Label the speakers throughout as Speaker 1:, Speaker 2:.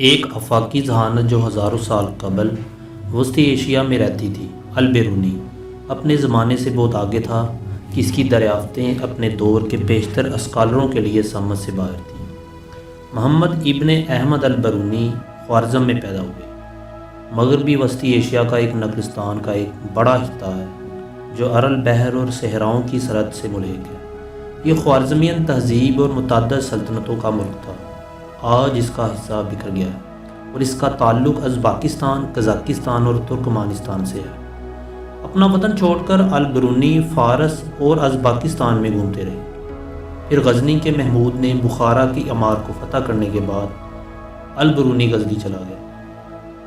Speaker 1: ایک آفاقی ذہانت جو ہزاروں سال قبل وسطی ایشیا میں رہتی تھی، البیرونی اپنے زمانے سے بہت آگے تھا کہ اس کی دریافتیں اپنے دور کے بیشتر اسکالروں کے لیے سمجھ سے باہر تھیں۔ محمد ابن احمد البرونی خوارزم میں پیدا ہوئے۔ مغربی وسطی ایشیا کا ایک نقلستان کا ایک بڑا خطہ ہے جو ارل بحر اور صحراؤں کی سرحد سے ملحق ہے۔ یہ خوارزمیان تہذیب اور متعدد سلطنتوں کا ملک تھا۔ آج اس کا حصہ بکھر گیا ہے اور اس کا تعلق ازبکستان، قزاقستان اور ترکمانستان سے ہے۔ اپنا وطن چھوڑ کر البرونی فارس اور ازبکستان میں گھومتے رہے۔ پھر غزنی کے محمود نے بخارا کی عمار کو فتح کرنے کے بعد البرونی غزنی چلا گیا۔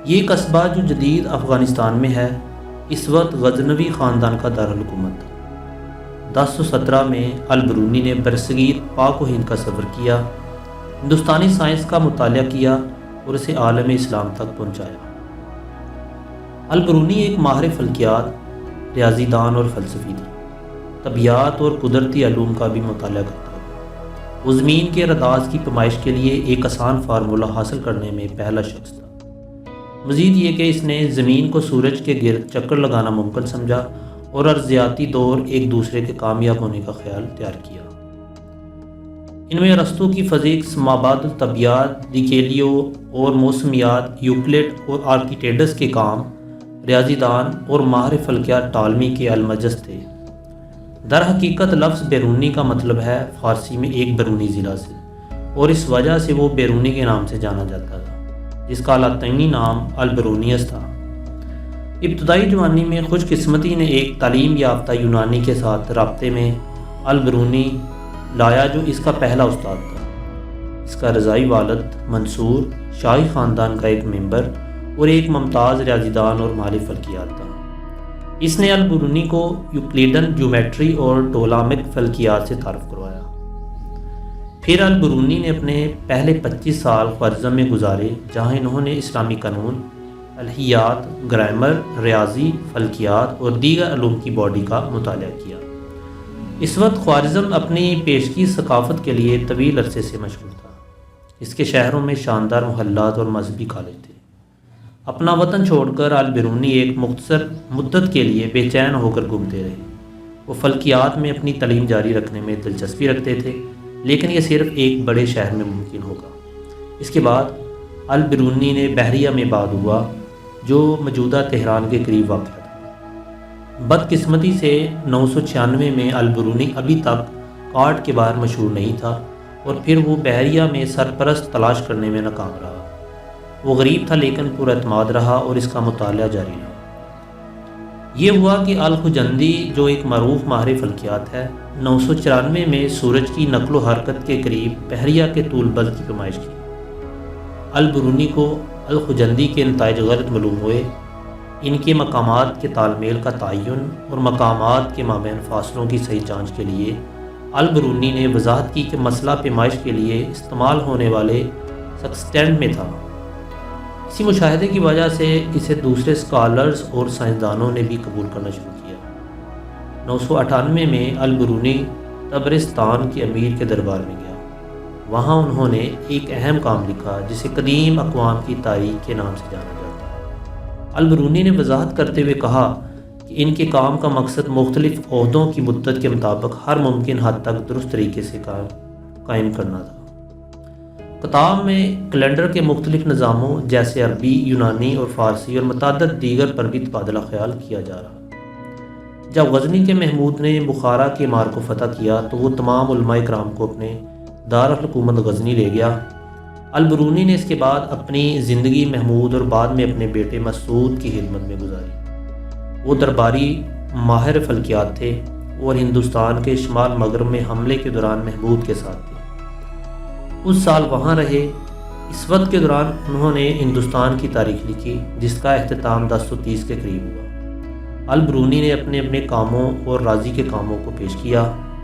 Speaker 1: یہ قصبہ جو جدید افغانستان میں ہے، اس وقت غزنوی خاندان کا دارالحکومت تھا۔ 1017 میں البرونی نے برصغیر پاک و ہند کا سفر کیا، ہندوستانی سائنس کا مطالعہ کیا اور اسے عالم اسلام تک پہنچایا۔ البرونی ایک ماہر فلکیات، ریاضی دان اور فلسفی تھا۔ طبیعیات اور قدرتی علوم کا بھی مطالعہ کرتا تھا۔ وہ زمین کے رداز کی پیمائش کے لیے ایک آسان فارمولہ حاصل کرنے میں پہلا شخص تھا۔ مزید یہ کہ اس نے زمین کو سورج کے گرد چکر لگانا ممکن سمجھا اور ارضیاتی دور ایک دوسرے کے کامیاب ہونے کا خیال تیار کیا۔ ان میں ارسطو کی فزکس، مابعد الطبیعیات، ڈیکیلیو اور موسمیات، یوکلڈ اور آرکیٹیڈس کے کام، ریاضی دان اور ماہر فلکیات ٹالمی کے المجس تھے۔ در حقیقت لفظ بیرونی کا مطلب ہے فارسی میں ایک بیرونی ضلع سے، اور اس وجہ سے وہ بیرونی کے نام سے جانا جاتا تھا، جس کا لاطینی نام البرونیس تھا۔ ابتدائی جوانی میں خوش قسمتی نے ایک تعلیم یافتہ یونانی کے ساتھ رابطے میں البرونی لایا جو اس کا پہلا استاد تھا۔ اس کا رضاعی والد منصور شاہی خاندان کا ایک ممبر اور ایک ممتاز ریاضی دان اور ماہر فلکیات تھا۔ اس نے البرونی کو یوکلیڈن جیومیٹری اور ٹولامک فلکیات سے تعارف کروایا۔ پھر البرونی نے اپنے پہلے 25 سال خوارزم میں گزارے، جہاں انہوں نے اسلامی قانون، الہیات، گرامر، ریاضی، فلکیات اور دیگر علوم کی باڈی کا مطالعہ کیا۔ اس وقت خوارزم اپنی پیشگی ثقافت کے لیے طویل عرصے سے مشہور تھا۔ اس کے شہروں میں شاندار محلات اور مذہبی کالج تھے۔ اپنا وطن چھوڑ کر البرونی ایک مختصر مدت کے لیے بے چین ہو کر گھومتے رہے۔ وہ فلکیات میں اپنی تعلیم جاری رکھنے میں دلچسپی رکھتے تھے، لیکن یہ صرف ایک بڑے شہر میں ممکن ہوگا۔ اس کے بعد البرونی نے بحریہ میں بعد ہوا، جو موجودہ تہران کے قریب واقع تھا۔ بدقسمتی سے 996 میں البرونی ابھی تک کارڈ کے باہر مشہور نہیں تھا، اور پھر وہ بحریہ میں سرپرست تلاش کرنے میں ناکام رہا۔ وہ غریب تھا لیکن پر اعتماد رہا اور اس کا مطالعہ جاری رہا۔ یہ ہوا کہ الخجندی، جو ایک معروف ماہر فلکیات ہے، 994 میں سورج کی نقل و حرکت کے قریب بحریہ کے طول بل کی پیمائش کی۔ البرونی کو الخجندی کے نتائج غلط معلوم ہوئے۔ ان کے مقامات کے تال میل کا تعین اور مقامات کے مابین فاصلوں کی صحیح جانچ کے لیے البرونی نے وضاحت کی کہ مسئلہ پیمائش کے لیے استعمال ہونے والے سیکسٹینٹ میں تھا۔ اسی مشاہدے کی وجہ سے اسے دوسرے اسکالرز اور سائنسدانوں نے بھی قبول کرنا شروع کیا۔ 998 میں البرونی طبرستان کے امیر کے دربار میں گیا۔ وہاں انہوں نے ایک اہم کام لکھا جسے قدیم اقوام کی تاریخ کے نام سے جانا جاتا ہے۔ البرونی نے وضاحت کرتے ہوئے کہا کہ ان کے کام کا مقصد مختلف عہدوں کی مدت کے مطابق ہر ممکن حد تک درست طریقے سے قائم کرنا تھا۔ کتاب میں کیلنڈر کے مختلف نظاموں جیسے عربی، یونانی اور فارسی اور متعدد دیگر پر بھی تبادلہ خیال کیا جا رہا۔ جب غزنی کے محمود نے بخارا کے عمار کو فتح کیا تو وہ تمام علماء کرام کو اپنے دارالحکومت غزنی لے گیا۔ البرونی نے اس کے بعد اپنی زندگی محمود اور بعد میں اپنے بیٹے مسعود کی خدمت میں گزاری۔ وہ درباری ماہر فلکیات تھے اور ہندوستان کے شمال مغرب میں حملے کے دوران محمود کے ساتھ تھے۔ اس سال وہاں رہے۔ اس وقت کے دوران انہوں نے ہندوستان کی تاریخ لکھی، جس کا اختتام 1030 کے قریب ہوا۔ البرونی نے اپنے کاموں اور راضی کے کاموں کو پیش کیا۔